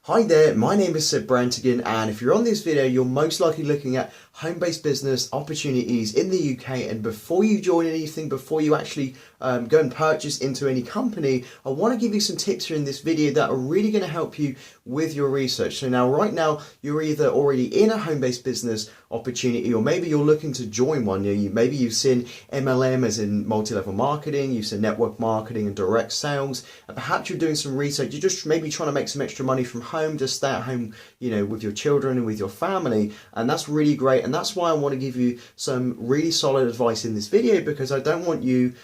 Hi there, my name is Sid Brantigan, and if you're on this video, you're most likely looking at home-based business opportunities in the UK. And before you join anything, before you actually go and purchase into any company, I want to give you some tips here in this video that are really going to help you with your research. So now, right now, you're either already in a home-based business opportunity, or maybe you're looking to join one. Maybe you've seen MLM as in multi-level marketing, you've seen network marketing and direct sales, and perhaps you're doing some research, you're just maybe trying to make some extra money from home, just stay at home, with your children and with your family, and that's really great. And that's why I want to give you some really solid advice in this video, because I don't want you,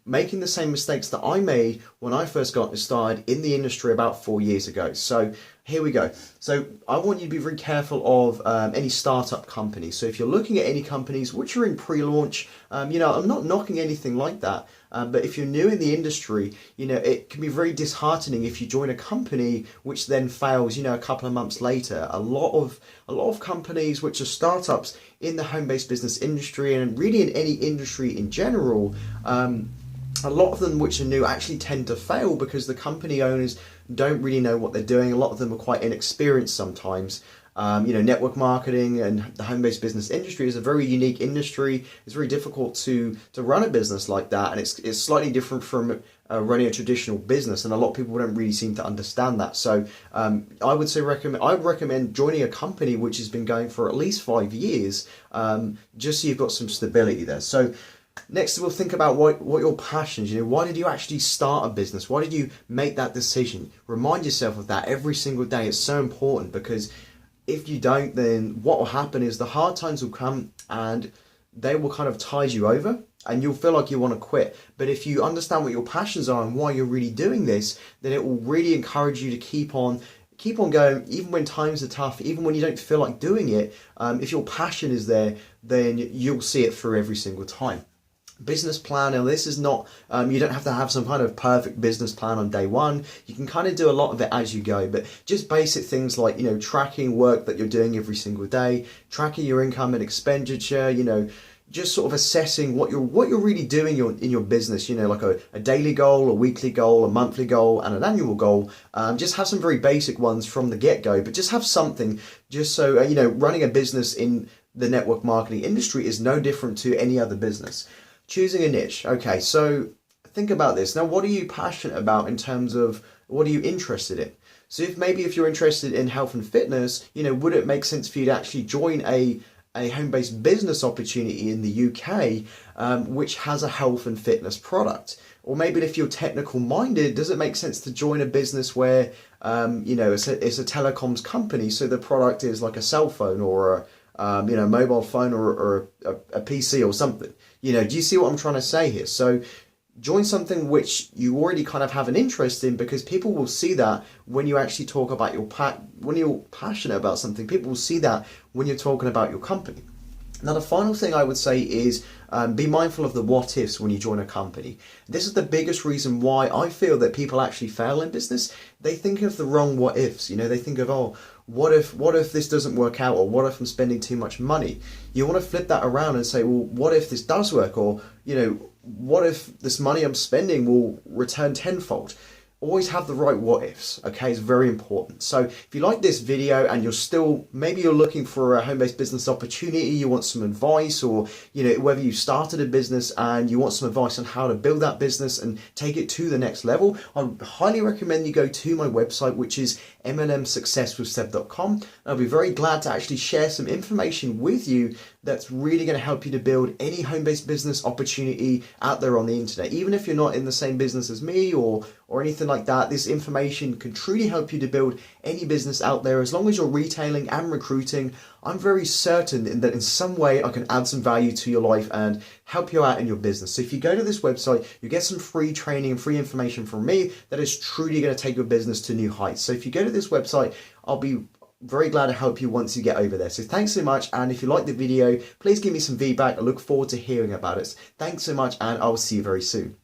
making the same mistakes that I made when I first got started in the industry about 4 years ago. So here we go. So I want you to be very careful of any startup companies. So if you're looking at any companies which are in pre-launch, I'm not knocking anything like that. But if you're new in the industry, it can be very disheartening if you join a company which then fails, a couple of months later. A lot of companies which are startups in the home-based business industry, and really in any industry in general, a lot of them which are new actually tend to fail because the company owners don't really know what they're doing. A lot of them are quite inexperienced sometimes. Network marketing and the home-based business industry is a very unique industry. It's very difficult to run a business like that, and it's slightly different from running a traditional business, and a lot of people don't really seem to understand that. So I would recommend joining a company which has been going for at least 5 years, just so you've got some stability there. So next, we'll think about what your passions. Why did you actually start a business? Why did you make that decision? Remind yourself of that every single day. It's so important, because if you don't, then what will happen is the hard times will come and they will kind of tide you over, and you'll feel like you want to quit. But if you understand what your passions are and why you're really doing this, then it will really encourage you to keep on going, even when times are tough, even when you don't feel like doing it. If your passion is there, then you'll see it through every single time. Business plan. Now, this is not, you don't have to have some kind of perfect business plan on day one. You can kind of do a lot of it as you go, but just basic things like, tracking work that you're doing every single day, tracking your income and expenditure, just sort of assessing what you're really doing in your business, like a daily goal, a weekly goal, a monthly goal, and an annual goal. Just have some very basic ones from the get-go, but just have something, just so, running a business in the network marketing industry is no different to any other business. Choosing a niche. Okay, so think about this. Now, what are you passionate about in terms of what are you interested in? So if you're interested in health and fitness, would it make sense for you to actually join a home-based business opportunity in the UK, which has a health and fitness product? Or maybe if you're technical minded, does it make sense to join a business where, it's a telecoms company, so the product is like a cell phone or a mobile phone or a PC or something? Do you see what I'm trying to say here? So join something which you already kind of have an interest in, because people will see that when you actually talk about when you're passionate about something. People will see that when you're talking about your company. Now, the final thing I would say is be mindful of the what ifs when you join a company. This is the biggest reason why I feel that people actually fail in business. They think of the wrong what ifs. They think of, what if this doesn't work out, or what if I'm spending too much money? You want to flip that around and say, well, what if this does work, or what if this money I'm spending will return tenfold? Always have the right what ifs, okay? It's very important. So if you like this video and maybe you're looking for a home-based business opportunity, you want some advice, or whether you started a business and you want some advice on how to build that business and take it to the next level, I highly recommend you go to my website, which is mlmsuccesswithseb.com. I'll be very glad to actually share some information with you that's really going to help you to build any home-based business opportunity out there on the internet. Even if you're not in the same business as me or anything like that, this information can truly help you to build any business out there. As long as you're retailing and recruiting, I'm very certain that in some way I can add some value to your life and help you out in your business. So if you go to this website, you get some free training and free information from me that is truly going to take your business to new heights. So if you go to this website, I'll be very glad to help you once you get over there. So thanks so much, and if you like the video, please give me some feedback. I look forward to hearing about it. Thanks so much, and I'll see you very soon.